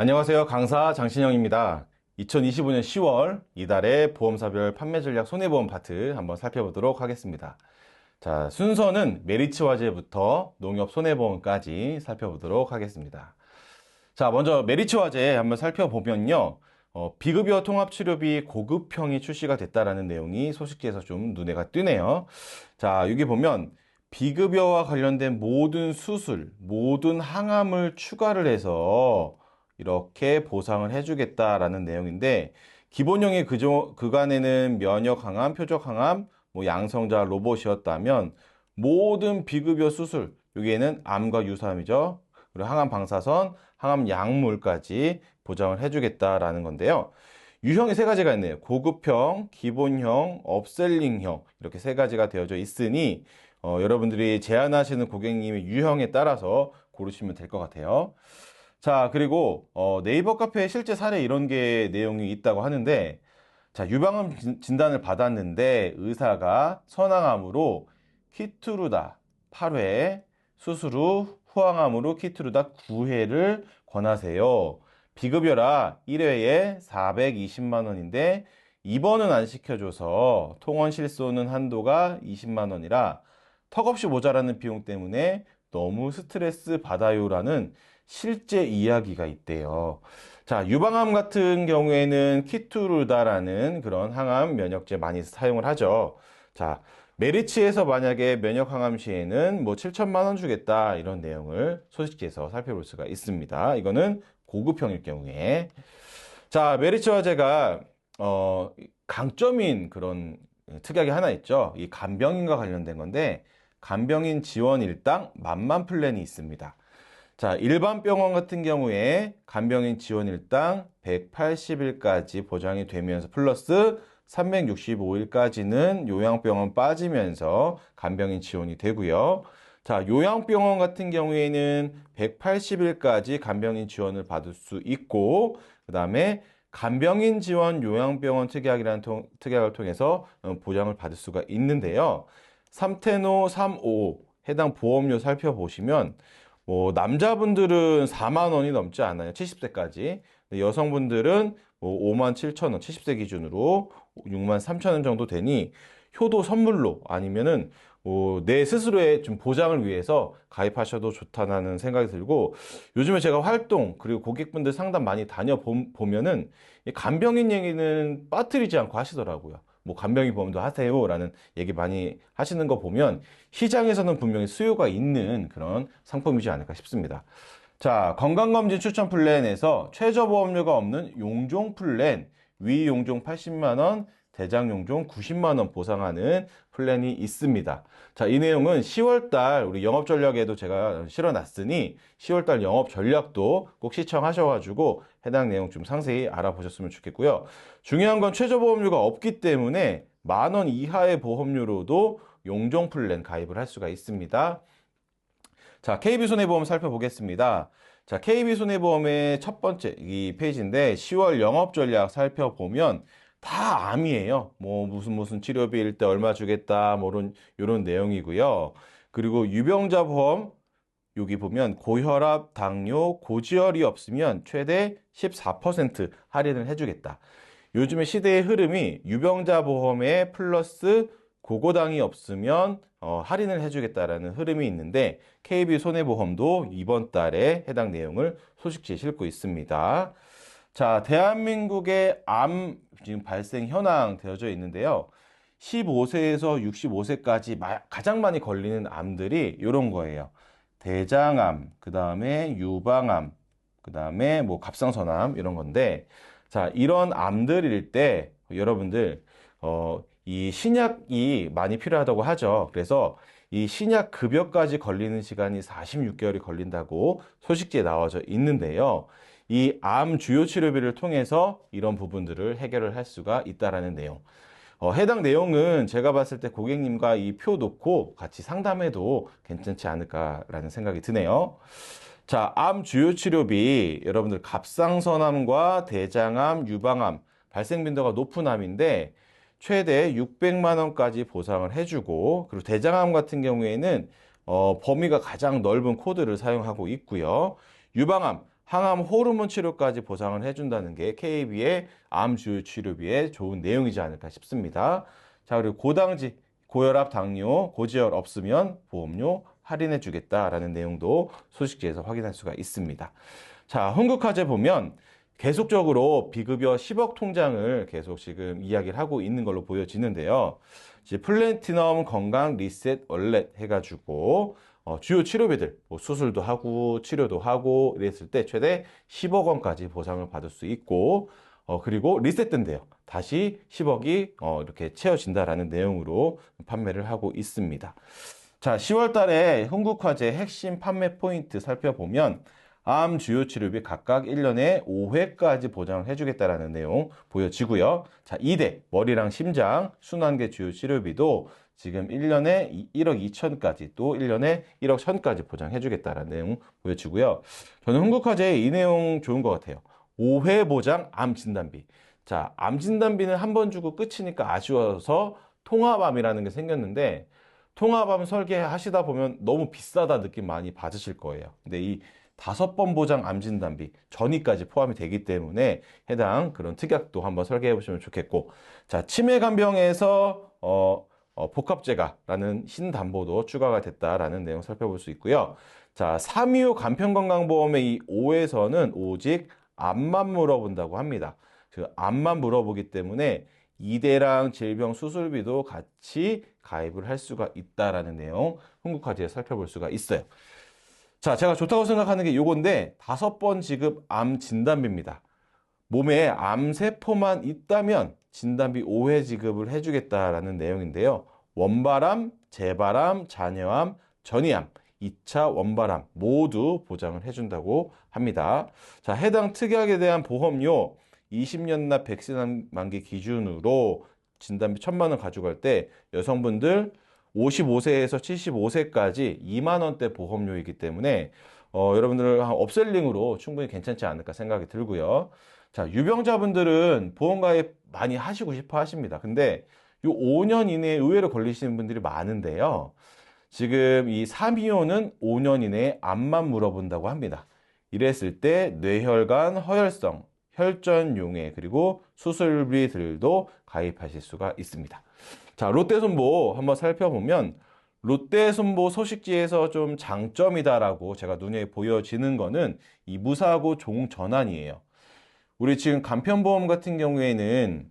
안녕하세요. 강사 장신영입니다. 2025년 10월 이달의 보험사별 판매 전략 손해보험 파트 한번 살펴보도록 하겠습니다. 자, 순서는 메리츠화재부터 농협 손해보험까지 살펴보도록 하겠습니다. 자, 먼저 메리츠화재 한번 살펴보면요. 비급여 통합치료비 고급형이 출시가 됐다라는 내용이 소식지에서 좀 눈에가 띄네요. 자, 여기 보면 비급여와 관련된 모든 수술, 모든 항암을 추가를 해서 이렇게 보상을 해주겠다라는 내용인데, 기본형의 그간에는 면역 항암, 표적 항암, 뭐 양성자 로봇이었다면 모든 비급여 수술, 여기에는 암과 유사암이죠. 그리고 항암 방사선, 항암 약물까지 보장을 해주겠다라는 건데요. 유형이 세 가지가 있네요. 고급형, 기본형, 업셀링형 이렇게 세 가지가 되어져 있으니 여러분들이 제안하시는 고객님의 유형에 따라서 고르시면 될 것 같아요. 자, 그리고 네이버 카페에 실제 사례 이런 게 내용이 있다고 하는데, 자, 유방암 진단을 받았는데 의사가 선항암으로 키투르다 8회, 수술 후 후항암으로 키투르다 9회를 권하세요. 비급여라 1회에 420만 원인데 입원은 안 시켜줘서 통원 실손은 한도가 20만 원이라 턱없이 모자라는 비용 때문에 너무 스트레스 받아요라는 실제 이야기가 있대요. 자, 유방암 같은 경우에는 키투르다라는 그런 항암 면역제 많이 사용을 하죠. 자, 메리츠에서 만약에 면역 항암 시에는 뭐 7천만 원 주겠다 이런 내용을 소식지에서 살펴볼 수가 있습니다. 이거는 고급형일 경우에. 자, 메리츠 화재가 강점인 그런 특약이 하나 있죠. 이 간병인과 관련된 건데 간병인 지원 일당 만만 플랜이 있습니다. 자, 일반 병원 같은 경우에 간병인 지원 일당 180일까지 보장이 되면서 플러스 365일까지는 요양병원 빠지면서 간병인 지원이 되고요. 자, 요양병원 같은 경우에는 180일까지 간병인 지원을 받을 수 있고, 그 다음에 간병인 지원 요양병원 특약이라는 특약을 통해서 보장을 받을 수가 있는데요. 3테노 355 해당 보험료 살펴보시면 뭐 남자분들은 4만 원이 넘지 않아요. 70세까지. 여성분들은 뭐 5만 7천 원, 70세 기준으로 6만 3천 원 정도 되니 효도 선물로 아니면은 내 스스로의 좀 보장을 위해서 가입하셔도 좋다는 생각이 들고, 요즘에 제가 활동 그리고 고객분들 상담 많이 다녀보면은 간병인 얘기는 빠뜨리지 않고 하시더라고요. 뭐 간병인 보험도 하세요라는 얘기 많이 하시는 거 보면 시장에서는 분명히 수요가 있는 그런 상품이지 않을까 싶습니다. 자, 건강검진 추천 플랜에서 최저보험료가 없는 용종 플랜, 위용종 80만 원, 대장용종 90만 원 보상하는 플랜이 있습니다. 자, 이 내용은 10월달 우리 영업전략에도 제가 실어놨으니 10월달 영업전략도 꼭 시청하셔가지고 해당 내용 좀 상세히 알아보셨으면 좋겠고요. 중요한 건 최저보험료가 없기 때문에 10,000원 이하의 보험료로도 용종 플랜 가입을 할 수가 있습니다. 자, KB손해보험 살펴보겠습니다. 자, KB손해보험의 첫 번째 이 페이지인데 10월 영업전략 살펴보면 다 암이에요. 뭐 무슨 치료비일 때 얼마 주겠다 뭐 이런 내용이고요. 그리고 유병자 보험 여기 보면 고혈압, 당뇨, 고지혈이 없으면 최대 14% 할인을 해주겠다. 요즘에 시대의 흐름이 유병자 보험에 플러스 고고당이 없으면 할인을 해주겠다라는 흐름이 있는데 KB손해보험도 이번 달에 해당 내용을 소식지에 싣고 있습니다. 자, 대한민국의 암 지금 발생 현황 되어져 있는데요. 15세에서 65세까지 가장 많이 걸리는 암들이 이런 거예요. 대장암, 그 다음에 유방암, 그 다음에 뭐 갑상선암 이런 건데, 자, 이런 암들일 때 여러분들 이 신약이 많이 필요하다고 하죠. 그래서 이 신약 급여까지 걸리는 시간이 46개월이 걸린다고 소식지에 나와져 있는데요. 이 암 주요 치료비를 통해서 이런 부분들을 해결을 할 수가 있다라는 내용. 해당 내용은 제가 봤을 때 고객님과 이 표 놓고 같이 상담해도 괜찮지 않을까라는 생각이 드네요. 자, 암 주요 치료비 여러분들 갑상선암과 대장암, 유방암 발생 빈도가 높은 암인데 최대 600만 원까지 보상을 해주고, 그리고 대장암 같은 경우에는 범위가 가장 넓은 코드를 사용하고 있고요. 유방암 항암 호르몬 치료까지 보상을 해준다는 게 KB의 암 주요 치료비에 좋은 내용이지 않을까 싶습니다. 자, 그리고 고당지, 고혈압, 당뇨, 고지혈 없으면 보험료 할인해 주겠다라는 내용도 소식지에서 확인할 수가 있습니다. 자, 흥국화재 보면 계속적으로 비급여 10억 통장을 계속 지금 이야기를 하고 있는 걸로 보여지는데요. 이제 플래티넘 건강 리셋 월렛 해가지고 주요 치료비들, 뭐 수술도 하고 치료도 하고 이랬을 때 최대 10억 원까지 보상을 받을 수 있고, 그리고 리셋된대요. 다시 10억이 이렇게 채워진다라는 내용으로 판매를 하고 있습니다. 자, 10월 달에 흥국화재 핵심 판매 포인트 살펴보면 암 주요 치료비 각각 1년에 5회까지 보장을 해주겠다라는 내용 보여지고요. 자, 2대 머리랑 심장, 순환계 주요 치료비도 지금 1년에 1억 2천까지 또 1년에 1억 1천까지 보장해주겠다라는 내용 보여지고요. 저는 흥국화재의 이 내용 좋은 것 같아요. 5회 보장 암 진단비. 자, 암 진단비는 한 번 주고 끝이니까 아쉬워서 통합암이라는 게 생겼는데 통합암 설계하시다 보면 너무 비싸다 느낌 많이 받으실 거예요. 근데 이 5번 보장 암 진단비 전이까지 포함이 되기 때문에 해당 그런 특약도 한번 설계해 보시면 좋겠고, 자, 치매 간병에서 복합제가라는 신담보도 추가가 됐다라는 내용 살펴볼 수 있고요. 자, 325 간편건강보험의 이 5에서는 오직 암만 물어본다고 합니다. 그 암만 물어보기 때문에 이대랑 질병 수술비도 같이 가입을 할 수가 있다라는 내용 흥국화재에 살펴볼 수가 있어요. 자, 제가 좋다고 생각하는 게 요건데 5번 지급 암 진단비입니다. 몸에 암세포만 있다면 진단비 5회 지급을 해주겠다라는 내용인데요. 원발암, 재발암, 잔여암, 전이암, 2차 원발암 모두 보장을 해준다고 합니다. 자, 해당 특약에 대한 보험료 20년 납 백신 만기 기준으로 진단비 1,000만 원 가져갈 때 여성분들 55세에서 75세까지 2만 원대 보험료이기 때문에 여러분들 한 업셀링으로 충분히 괜찮지 않을까 생각이 들고요. 자, 유병자분들은 보험 가입 많이 하시고 싶어 하십니다. 근데 요 5년 이내에 의외로 걸리시는 분들이 많은데요. 지금 이 325는 5년 이내에 암만 물어본다고 합니다. 이랬을 때 뇌혈관 허혈성, 혈전용해 그리고 수술비들도 가입하실 수가 있습니다. 자, 롯데손보 한번 살펴보면 롯데손보 소식지에서 좀 장점이다라고 제가 눈에 보여지는 거는 이 무사고 종전환이에요. 우리 지금 간편보험 같은 경우에는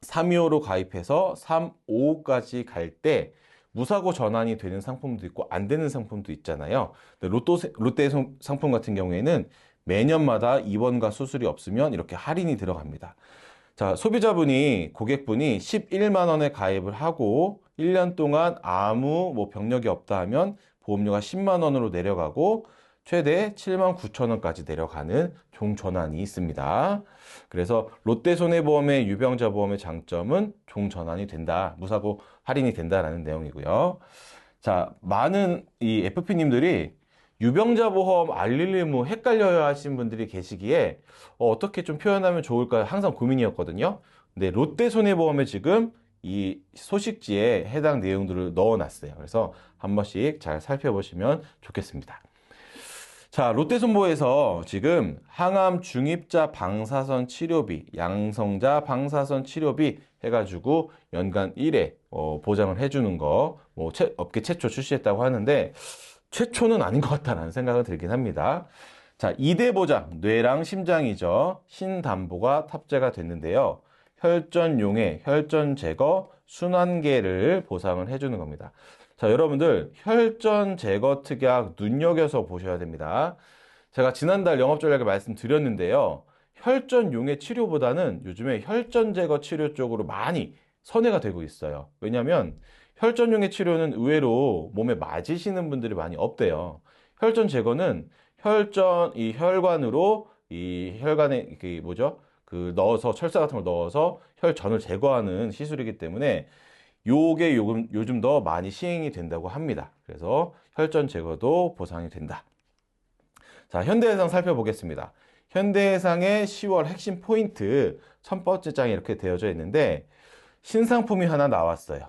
325로 가입해서 355까지 갈 때 무사고 전환이 되는 상품도 있고 안 되는 상품도 있잖아요. 롯데 상품 같은 경우에는 매년마다 입원과 수술이 없으면 이렇게 할인이 들어갑니다. 자, 소비자분이, 고객분이 11만 원에 가입을 하고 1년 동안 아무 병력이 없다 하면 보험료가 10만 원으로 내려가고 최대 7만 9천 원까지 내려가는 종전환이 있습니다. 그래서 롯데손해보험의 유병자 보험의 장점은 종전환이 된다, 무사고 할인이 된다라는 내용이고요. 자, 많은 이 FP님들이 유병자 보험 알릴 의무 헷갈려야 하신 분들이 계시기에 어떻게 좀 표현하면 좋을까 항상 고민이었거든요. 근데 롯데손해보험에 지금 이 소식지에 해당 내용들을 넣어놨어요. 그래서 한 번씩 잘 살펴보시면 좋겠습니다. 자, 롯데손보에서 지금 항암 중입자 방사선 치료비, 양성자 방사선 치료비 해가지고 연간 1회 보장을 해주는 거 업계 최초 출시했다고 하는데 최초는 아닌 것 같다라는 생각은 들긴 합니다. 자, 2대 보장, 뇌랑 심장이죠. 신담보가 탑재가 됐는데요. 혈전용해, 혈전 제거, 순환계를 보상을 해주는 겁니다. 자, 여러분들 혈전 제거 특약 눈여겨서 보셔야 됩니다. 제가 지난달 영업전략을 말씀드렸는데요. 혈전용해 치료보다는 요즘에 혈전 제거 치료 쪽으로 많이 선회가 되고 있어요. 왜냐하면 혈전용해 치료는 의외로 몸에 맞으시는 분들이 많이 없대요. 혈전 제거는 이 혈관으로 이 혈관에 넣어서 철사 같은 걸 넣어서 혈전을 제거하는 시술이기 때문에 요게 요즘 더 많이 시행이 된다고 합니다. 그래서 혈전 제거도 보상이 된다. 자, 현대해상 살펴보겠습니다. 현대해상의 10월 핵심 포인트 첫 번째 장에 이렇게 되어져 있는데 신상품이 하나 나왔어요.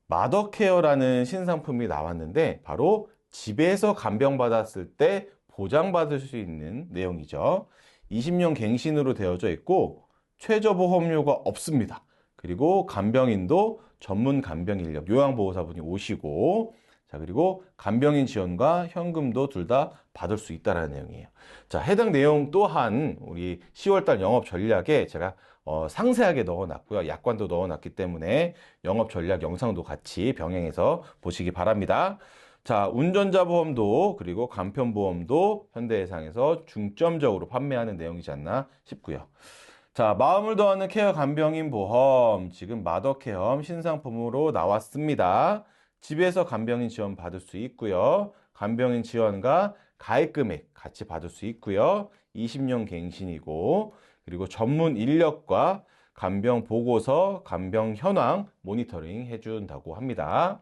마더케어라는 신상품이 나왔는데 바로 집에서 간병받았을 때 보장받을 수 있는 내용이죠. 20년 갱신으로 되어져 있고 최저보험료가 없습니다. 그리고 간병인도 전문 간병 인력, 요양보호사분이 오시고, 자, 그리고 간병인 지원과 현금도 둘 다 받을 수 있다는 내용이에요. 자, 해당 내용 또한 우리 10월달 영업 전략에 제가 상세하게 넣어놨고요. 약관도 넣어놨기 때문에 영업 전략 영상도 같이 병행해서 보시기 바랍니다. 자, 운전자 보험도 그리고 간편보험도 현대해상에서 중점적으로 판매하는 내용이지 않나 싶고요. 자, 마음을 더하는 케어 간병인 보험, 지금 마더케어 신상품으로 나왔습니다. 집에서 간병인 지원 받을 수 있고요. 간병인 지원과 가입 금액 같이 받을 수 있고요. 20년 갱신이고, 그리고 전문 인력과 간병 보고서, 간병 현황 모니터링 해준다고 합니다.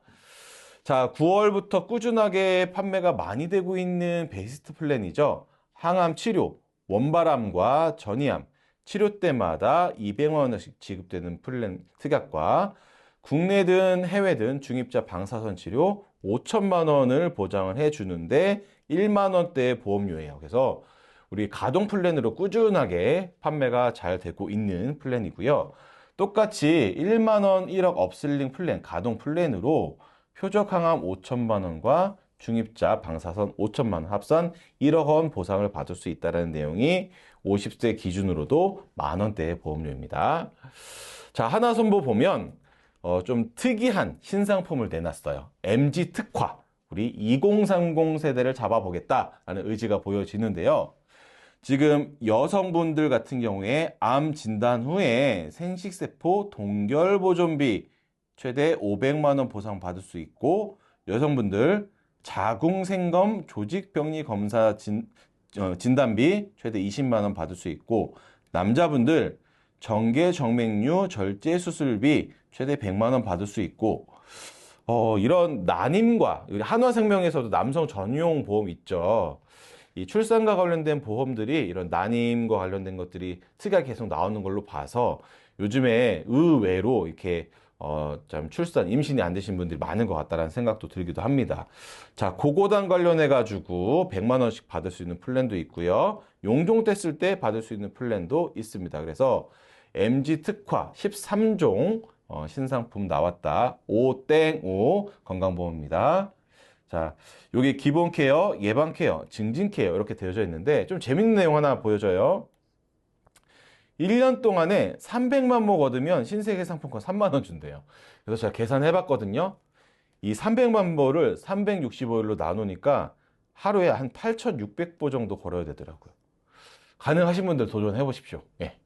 자, 9월부터 꾸준하게 판매가 많이 되고 있는 베스트 플랜이죠. 항암 치료, 원바람과 전이암, 치료 때마다 200만 원씩 지급되는 플랜 특약과 국내든 해외든 중입자 방사선 치료 5천만 원을 보장을 해주는데 1만 원대의 보험료예요. 그래서 우리 가동 플랜으로 꾸준하게 판매가 잘 되고 있는 플랜이고요. 똑같이 1만 원 1억 업슬링 플랜, 가동 플랜으로 표적 항암 5천만 원과 중입자 방사선 5천만 원 합산 1억 원 보상을 받을 수 있다는 내용이 50세 기준으로도 만 원대의 보험료입니다. 자, 하나손보 보면 좀 특이한 신상품을 내놨어요. MG 특화. 우리 2030 세대를 잡아보겠다라는 의지가 보여지는데요. 지금 여성분들 같은 경우에 암 진단 후에 생식세포 동결 보존비 최대 500만 원 보상 받을 수 있고, 여성분들 자궁생검 조직병리 검사 진단비 최대 20만 원 받을 수 있고, 남자분들 정계정맥류 절제 수술비 최대 100만 원 받을 수 있고, 이런 난임과 한화생명에서도 남성 전용 보험 있죠. 이 출산과 관련된 보험들이 이런 난임과 관련된 것들이 특이하게 계속 나오는 걸로 봐서 요즘에 의외로 이렇게 참 출산, 임신이 안 되신 분들이 많은 것 같다라는 생각도 들기도 합니다. 자, 고고당 관련해가지고 100만 원씩 받을 수 있는 플랜도 있고요. 용종 뗐을 때 받을 수 있는 플랜도 있습니다. 그래서 MG 특화 13종 신상품 나왔다. 5땡5 건강보험입니다. 자, 여기 기본 케어, 예방 케어, 증진 케어 이렇게 되어져 있는데 좀 재밌는 내용 하나 보여줘요. 1년 동안에 300만 목 얻으면 신세계 상품권 3만 원 준대요. 그래서 제가 계산해 봤거든요. 이 300만 보를 365일로 나누니까 하루에 한 8,600보 정도 걸어야 되더라고요. 가능하신 분들 도전해 보십시오. 예.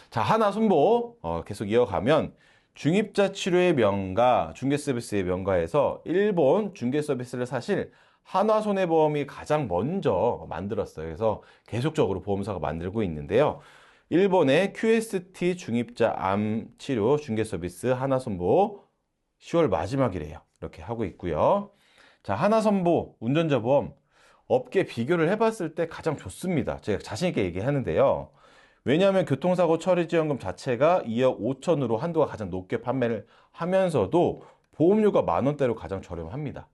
자, 하나손보 계속 이어가면 중입자 치료의 명가, 중개서비스의 명가에서 일본 중개서비스를 사실 한화손해보험이 가장 먼저 만들었어요. 그래서 계속적으로 보험사가 만들고 있는데요. 일본의 QST 중입자 암 치료 중개서비스 하나손보 10월 마지막이래요. 이렇게 하고 있고요. 자, 하나손보 운전자 보험 업계 비교를 해봤을 때 가장 좋습니다. 제가 자신 있게 얘기하는데요. 왜냐하면 교통사고 처리지원금 자체가 2억 5천으로 한도가 가장 높게 판매를 하면서도 보험료가 만 원대로 가장 저렴합니다.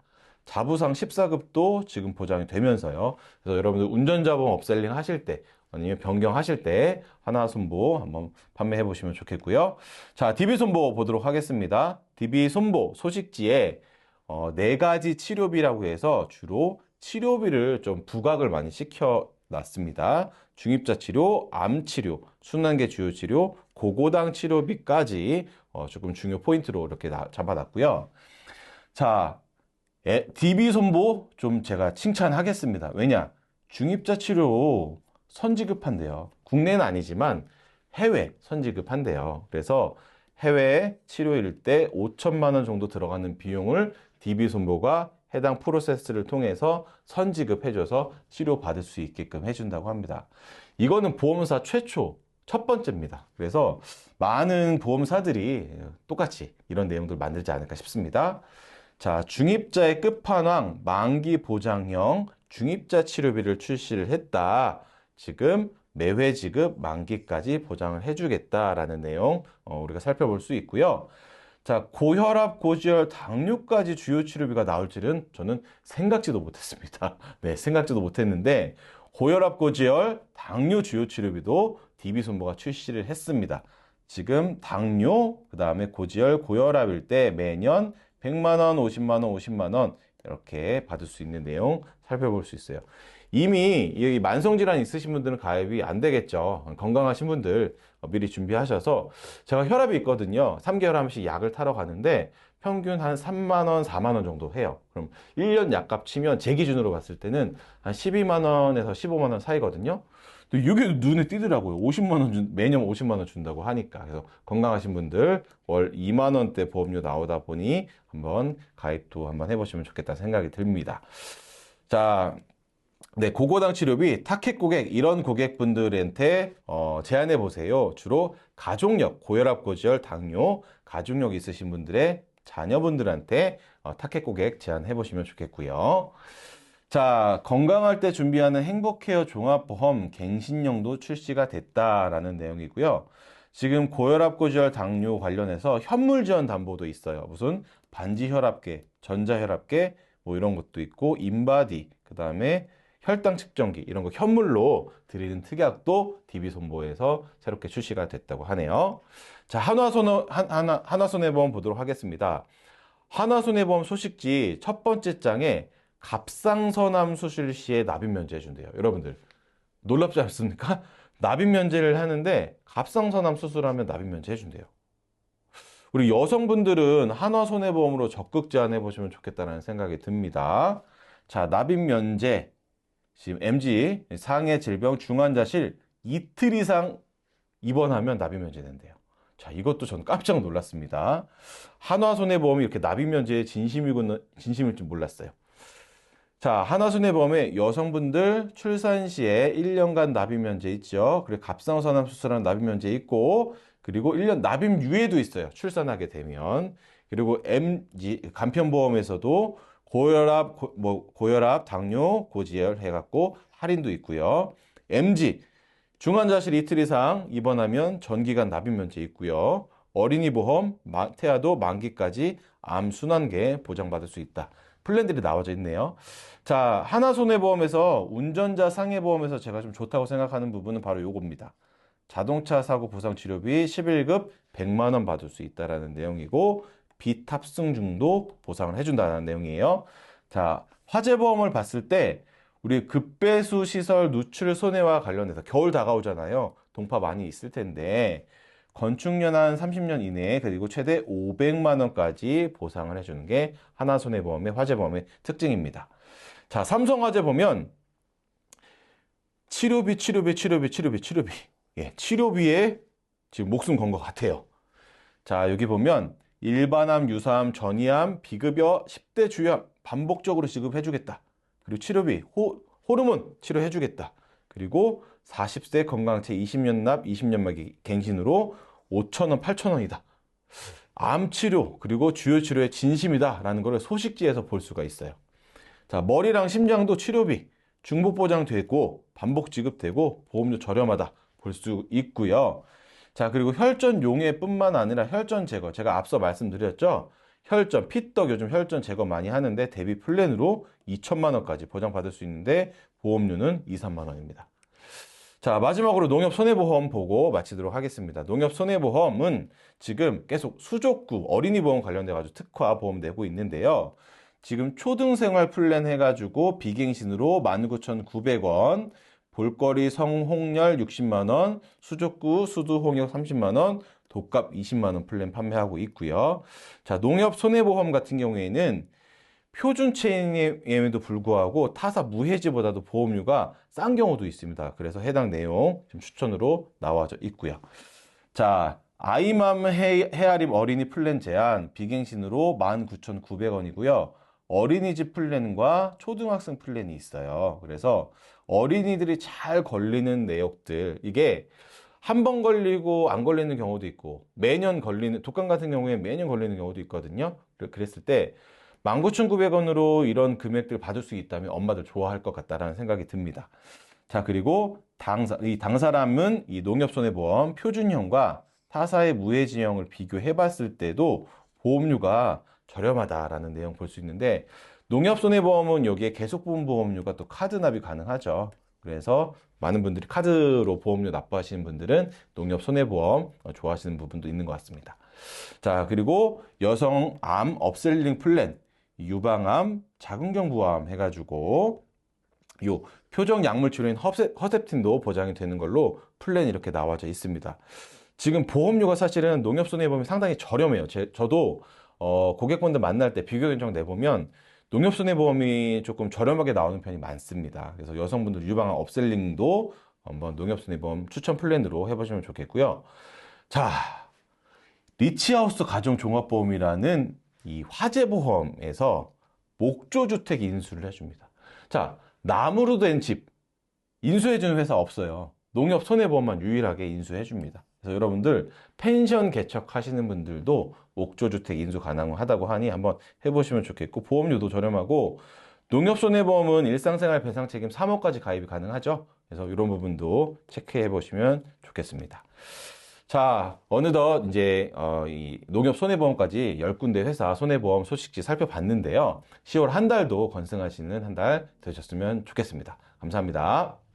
자부상 14급도 지금 보장이 되면서요. 그래서 여러분들 운전자 보험 업셀링 하실 때 아니면 변경하실 때 하나손보 한번 판매해 보시면 좋겠고요. 자, DB손보 보도록 하겠습니다. DB손보 소식지에 4가지 치료비라고 해서 주로 치료비를 좀 부각을 많이 시켜놨습니다. 중입자 치료, 암 치료, 순환계 주요 치료, 고고당 치료비까지 조금 중요 포인트로 이렇게 잡아놨고요. 자, DB손보 좀 제가 칭찬하겠습니다. 왜냐? 중입자 치료 선지급한대요. 국내는 아니지만 해외 선지급한대요. 그래서 해외 치료일 때 5천만 원 정도 들어가는 비용을 DB손보가 해당 프로세스를 통해서 선지급해줘서 치료받을 수 있게끔 해준다고 합니다. 이거는 보험사 최초 첫 번째입니다. 그래서 많은 보험사들이 똑같이 이런 내용들 만들지 않을까 싶습니다. 자, 중입자의 끝판왕 만기 보장형 중입자 치료비를 출시를 했다. 지금 매회 지급 만기까지 보장을 해주겠다라는 내용 우리가 살펴볼 수 있고요. 자, 고혈압, 고지혈, 당뇨까지 주요 치료비가 나올 줄은 저는 생각지도 못했습니다. 네, 생각지도 못했는데 고혈압, 고지혈, 당뇨 주요 치료비도 DB손보가 출시를 했습니다. 지금 당뇨, 그 다음에 고지혈, 고혈압일 때 매년 100만 원, 50만 원, 50만 원 이렇게 받을 수 있는 내용 살펴볼 수 있어요. 이미 이 만성질환 있으신 분들은 가입이 안 되겠죠. 건강하신 분들 미리 준비하셔서 제가 혈압이 있거든요. 3개월 한 번씩 약을 타러 가는데 평균 한 3만 원, 4만 원 정도 해요. 그럼 1년 약값 치면 제 기준으로 봤을 때는 한 12만 원에서 15만 원 사이거든요. 근데 이게 눈에 띄더라고요. 50만 원 매년 50만 원 준다고 하니까. 그래서 건강하신 분들 월 2만 원대 보험료 나오다 보니 한번 가입도 한번 해보시면 좋겠다 생각이 듭니다. 자, 네, 고고당 치료비, 타켓 고객, 이런 고객분들한테 제안해 보세요. 주로 가족력, 고혈압, 고지혈, 당뇨, 가족력 있으신 분들의 자녀분들한테 타켓 고객 제안해 보시면 좋겠고요. 자, 건강할 때 준비하는 행복케어 종합보험 갱신령도 출시가 됐다라는 내용이고요. 지금 고혈압, 고지혈, 당뇨 관련해서 현물 지원 담보도 있어요. 무슨 반지혈압계, 전자혈압계 뭐 이런 것도 있고 인바디, 그 다음에 혈당 측정기 이런 거 현물로 드리는 특약도 DB손보에서 새롭게 출시가 됐다고 하네요. 자, 한화손해보험 보도록 하겠습니다. 한화손해보험 소식지 첫 번째 장에 갑상선암 수술 시에 납입 면제 해준대요. 여러분들 놀랍지 않습니까? 납입 면제를 하는데 갑상선암 수술하면 납입 면제 해준대요. 우리 여성분들은 한화손해보험으로 적극 제안해 보시면 좋겠다는 생각이 듭니다. 자, 납입 면제. 지금 MG, 상해 질병 중환자실 이틀 이상 입원하면 납입 면제된대요. 자, 이것도 전 깜짝 놀랐습니다. 한화손해보험이 이렇게 납입 면제에 진심일 줄 몰랐어요. 자, 한화손해보험에 여성분들 출산 시에 1년간 납입 면제 있죠. 그리고 갑상선암 수술하는 납입 면제 있고, 그리고 1년 납입 유예도 있어요. 출산하게 되면. 그리고 MG, 간편보험에서도 고혈압, 당뇨, 고지혈 해갖고 할인도 있고요. MG, 중환자실 이틀 이상 입원하면 전기간 납입 면제 있고요. 어린이 보험, 태아도 만기까지 암 순환계 보장받을 수 있다. 플랜들이 나와져 있네요. 자, 하나손해보험에서 운전자 상해보험에서 제가 좀 좋다고 생각하는 부분은 바로 요겁니다. 자동차 사고 보상 치료비 11급 100만 원 받을 수 있다라는 내용이고 비탑승 중도 보상을 해준다는 내용이에요. 자, 화재보험을 봤을 때 우리 급배수 시설 누출 손해와 관련해서 겨울 다가오잖아요. 동파 많이 있을 텐데 건축연한 30년 이내에 그리고 최대 500만 원까지 보상을 해주는 게 하나손해보험의 화재보험의 특징입니다. 자, 삼성화재 보면 치료비. 예, 치료비에 지금 목숨 건 것 같아요. 자, 여기 보면 일반암, 유사암, 전이암, 비급여, 10대 주요암 반복적으로 지급해주겠다. 그리고 치료비, 호르몬 치료해주겠다. 그리고 40세 건강체 20년 납, 20년 만기 갱신으로 5,000원, 8,000원이다. 암 치료, 그리고 주요 치료의 진심이다. 라는 걸 소식지에서 볼 수가 있어요. 자, 머리랑 심장도 치료비, 중복 보장되고, 반복 지급되고, 보험료 저렴하다. 볼 수 있고요. 자, 그리고 혈전 용해뿐만 아니라 혈전 제거. 제가 앞서 말씀드렸죠? 혈전, 피떡 요즘 혈전 제거 많이 하는데 대비 플랜으로 2천만 원까지 보장받을 수 있는데 보험료는 2, 3만 원입니다. 자, 마지막으로 농협손해보험 보고 마치도록 하겠습니다. 농협손해보험은 지금 계속 수족구, 어린이 보험 관련돼가지고 특화 보험 내고 있는데요. 지금 초등생활 플랜 해가지고 비갱신으로 19,900원, 볼거리 성홍열 60만원, 수족구, 수두홍역 30만원, 독갑 20만원 플랜 판매하고 있고요. 자, 농협손해보험 같은 경우에는 표준 체인임에도 불구하고 타사 무해지보다도 보험료가 싼 경우도 있습니다. 그래서 해당 내용 지금 추천으로 나와져 있고요. 자, 아이맘 헤아림 어린이 플랜 제한 비갱신으로 19,900원이고요. 어린이집 플랜과 초등학생 플랜이 있어요. 그래서 어린이들이 잘 걸리는 내역들, 이게 한 번 걸리고 안 걸리는 경우도 있고 매년 걸리는, 독감 같은 경우에 매년 걸리는 경우도 있거든요. 그랬을 때 19,900원으로 이런 금액들 받을 수 있다면 엄마들 좋아할 것 같다라는 생각이 듭니다. 자, 그리고 이 당사람은 이 농협손해보험 표준형과 타사의 무해지형을 비교해 봤을 때도 보험료가 저렴하다라는 내용 볼 수 있는데 농협손해보험은 여기에 계속보험료가 또 카드 납입이 가능하죠. 그래서 많은 분들이 카드로 보험료 납부하시는 분들은 농협손해보험 좋아하시는 부분도 있는 것 같습니다. 자, 그리고 여성암 업셀링 플랜, 유방암, 자궁경부암 해가지고 요 표적 약물 치료인 허셉틴도 보장이 되는 걸로 플랜이 이렇게 나와져 있습니다. 지금 보험료가 사실은 농협손해보험이 상당히 저렴해요. 저도 고객분들 만날 때 비교 견적 내보면 농협손해보험이 조금 저렴하게 나오는 편이 많습니다. 그래서 여성분들 유방암 업셀링도 한번 농협손해보험 추천 플랜으로 해보시면 좋겠고요. 자, 리치하우스 가정종합보험이라는 이 화재보험에서 목조주택 인수를 해줍니다. 자, 나무로 된 집 인수해주는 회사 없어요. 농협손해보험만 유일하게 인수해줍니다. 그래서 여러분들 펜션 개척하시는 분들도 목조주택 인수 가능하다고 하니 한번 해보시면 좋겠고, 보험료도 저렴하고, 농협손해보험은 일상생활 배상 책임 3호까지 가입이 가능하죠. 그래서 이런 부분도 체크해 보시면 좋겠습니다. 자, 어느덧 이제 이 농협손해보험까지 10군데 회사 손해보험 소식지 살펴봤는데요. 10월 한 달도 건승하시는 한 달 되셨으면 좋겠습니다. 감사합니다.